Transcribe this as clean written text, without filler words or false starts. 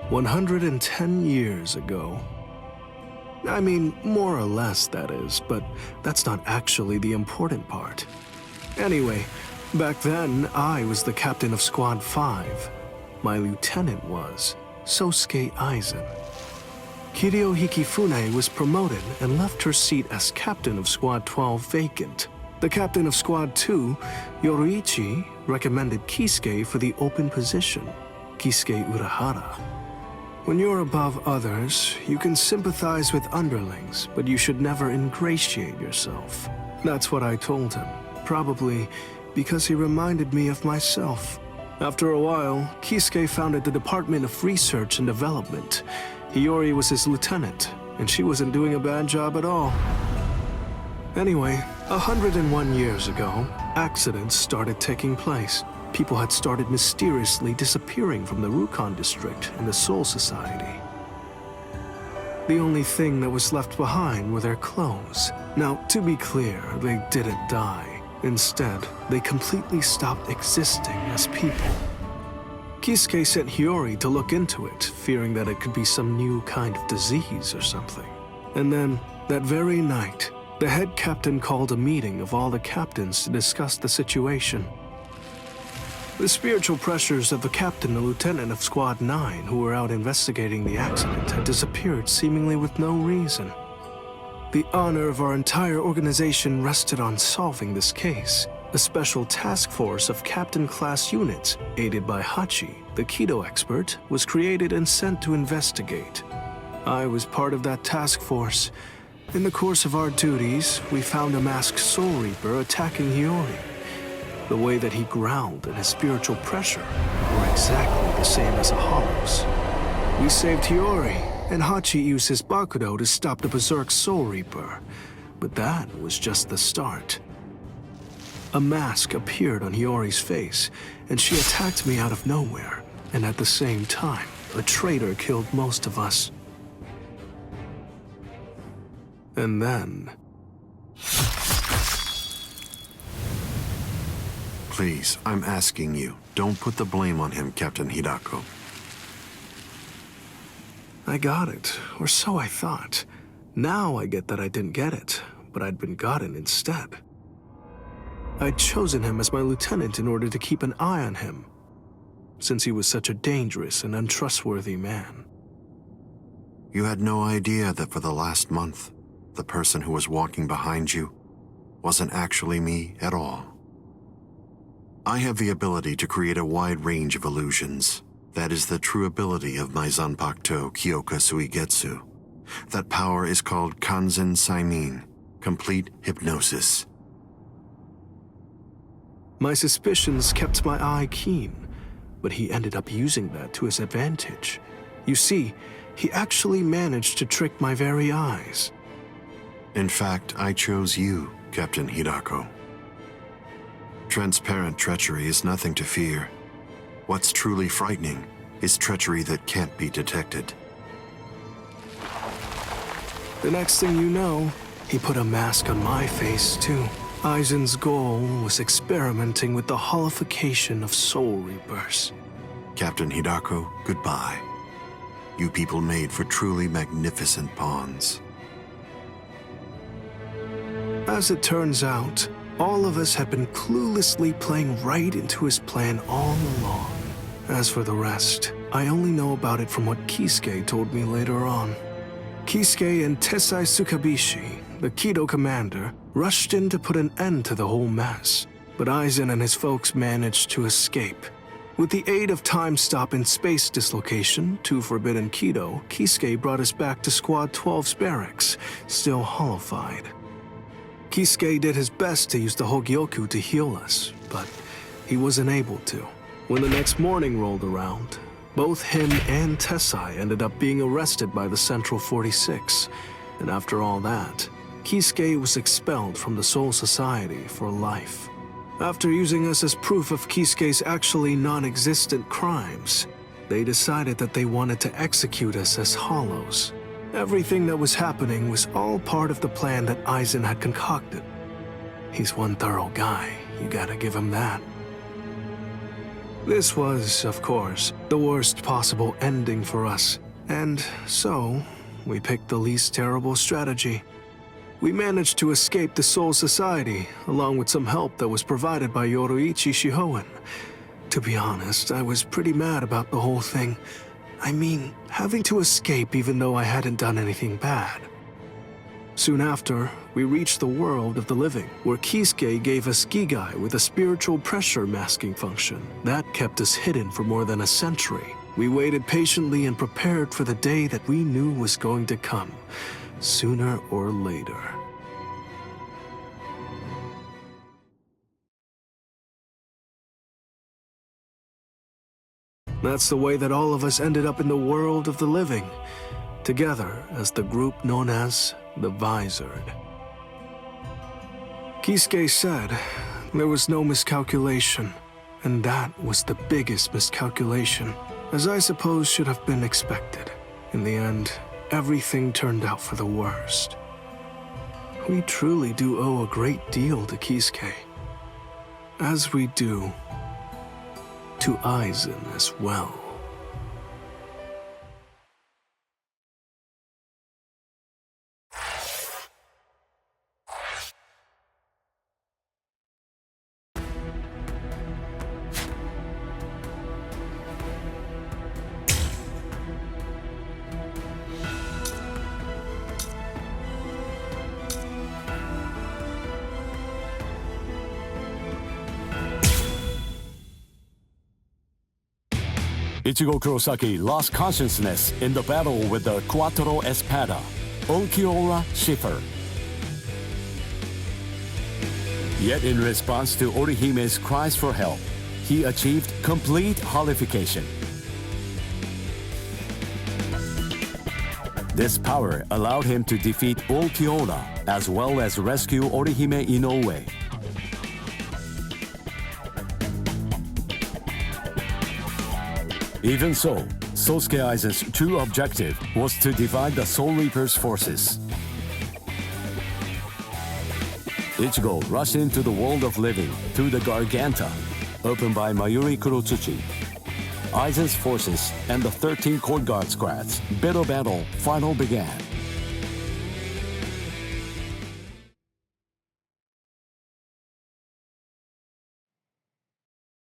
110 years ago. I mean, more or less, that is, but that's not actually the important part. Anyway, back then, I was the captain of Squad 5. My lieutenant was Sosuke Aizen. Kiryo Hikifune was promoted and left her seat as captain of Squad 12 vacant. The captain of Squad 2, Yoruichi, recommended Kisuke for the open position, Kisuke Urahara. When you're above others, you can sympathize with underlings, but you should never ingratiate yourself. That's what I told him, probably because he reminded me of myself. After a while, Kisuke founded the Department of Research and Development. Hiyori was his lieutenant, and she wasn't doing a bad job at all. Anyway, 101 years ago, accidents started taking place. People had started mysteriously disappearing from the Rukon district and the Soul Society. The only thing that was left behind were their clothes. Now, to be clear, they didn't die. Instead, they completely stopped existing as people. Kisuke sent Hiyori to look into it, fearing that it could be some new kind of disease or something. And then, that very night, the head captain called a meeting of all the captains to discuss the situation. The spiritual pressures of the captain and lieutenant of Squad 9 who were out investigating the accident had disappeared seemingly with no reason. The honor of our entire organization rested on solving this case. A special task force of captain-class units, aided by Hachi, the Kido expert, was created and sent to investigate. I was part of that task force. In the course of our duties, we found a masked Soul Reaper attacking Hiyori. The way that he growled and his spiritual pressure were exactly the same as a Hollow's. We saved Hiyori, and Hachi used his Bakudo to stop the Berserk Soul Reaper. But that was just the start. A mask appeared on Hiyori's face, and she attacked me out of nowhere. And at the same time, a traitor killed most of us. And then... Please, I'm asking you, don't put the blame on him, Captain Hidako. I got it, or so I thought. Now I get that I didn't get it, but I'd been gotten instead. I'd chosen him as my lieutenant in order to keep an eye on him, since he was such a dangerous and untrustworthy man. You had no idea that for the last month, the person who was walking behind you wasn't actually me at all. I have the ability to create a wide range of illusions. That is the true ability of my Zanpakuto Kyoka Suigetsu. That power is called Kanzen Saimin, complete hypnosis. My suspicions kept my eye keen, but he ended up using that to his advantage. You see, he actually managed to trick my very eyes. In fact, I chose you, Captain Hidako. Transparent treachery is nothing to fear. What's truly frightening is treachery that can't be detected. The next thing you know, he put a mask on my face too. Aizen's goal was experimenting with the holification of Soul Reapers. Captain Hidako, goodbye. You people made for truly magnificent pawns. As it turns out, all of us had been cluelessly playing right into his plan all along. As for the rest, I only know about it from what Kisuke told me later on. Kisuke and Tessai Tsukabishi, the Kido commander, rushed in to put an end to the whole mess, but Aizen and his folks managed to escape. With the aid of time stop and space dislocation, 2 Forbidden Kido, Kisuke brought us back to Squad 12's barracks, still hollowified. Kisuke did his best to use the Hogyoku to heal us, but he wasn't able to. When the next morning rolled around, both him and Tessai ended up being arrested by the Central 46, and after all that, Kisuke was expelled from the Soul Society for life. After using us as proof of Kisuke's actually non-existent crimes, they decided that they wanted to execute us as Hollows. Everything that was happening was all part of the plan that Aizen had concocted. He's one thorough guy, you gotta give him that. This was, of course, the worst possible ending for us, and so we picked the least terrible strategy. We managed to escape the Soul Society, along with some help that was provided by Yoruichi Shihoen. To be honest, I was pretty mad about the whole thing. I mean, having to escape even though I hadn't done anything bad. Soon after, we reached the world of the living, where Kisuke gave us Gigai with a spiritual pressure masking function. That kept us hidden for more than a century. We waited patiently and prepared for the day that we knew was going to come, sooner or later. That's the way that all of us ended up in the world of the living, together as the group known as the Visored. Kisuke said there was no miscalculation, and that was the biggest miscalculation, as I suppose should have been expected. In the end, everything turned out for the worst. We truly do owe a great deal to Kisuke, as we do to Aizen as well. Ichigo Kurosaki lost consciousness in the battle with the Quattro Espada, Ulquiorra Schiffer. Yet in response to Orihime's cries for help, he achieved complete holification. This power allowed him to defeat Ulquiorra as well as rescue Orihime Inoue. Even so, Sosuke Aizen's true objective was to divide the Soul Reaper's forces. Ichigo rushed into the world of living through the Garganta, opened by Mayuri Kurotsuchi. Aizen's forces and the 13 Court Guard squads' bitter battle finally began.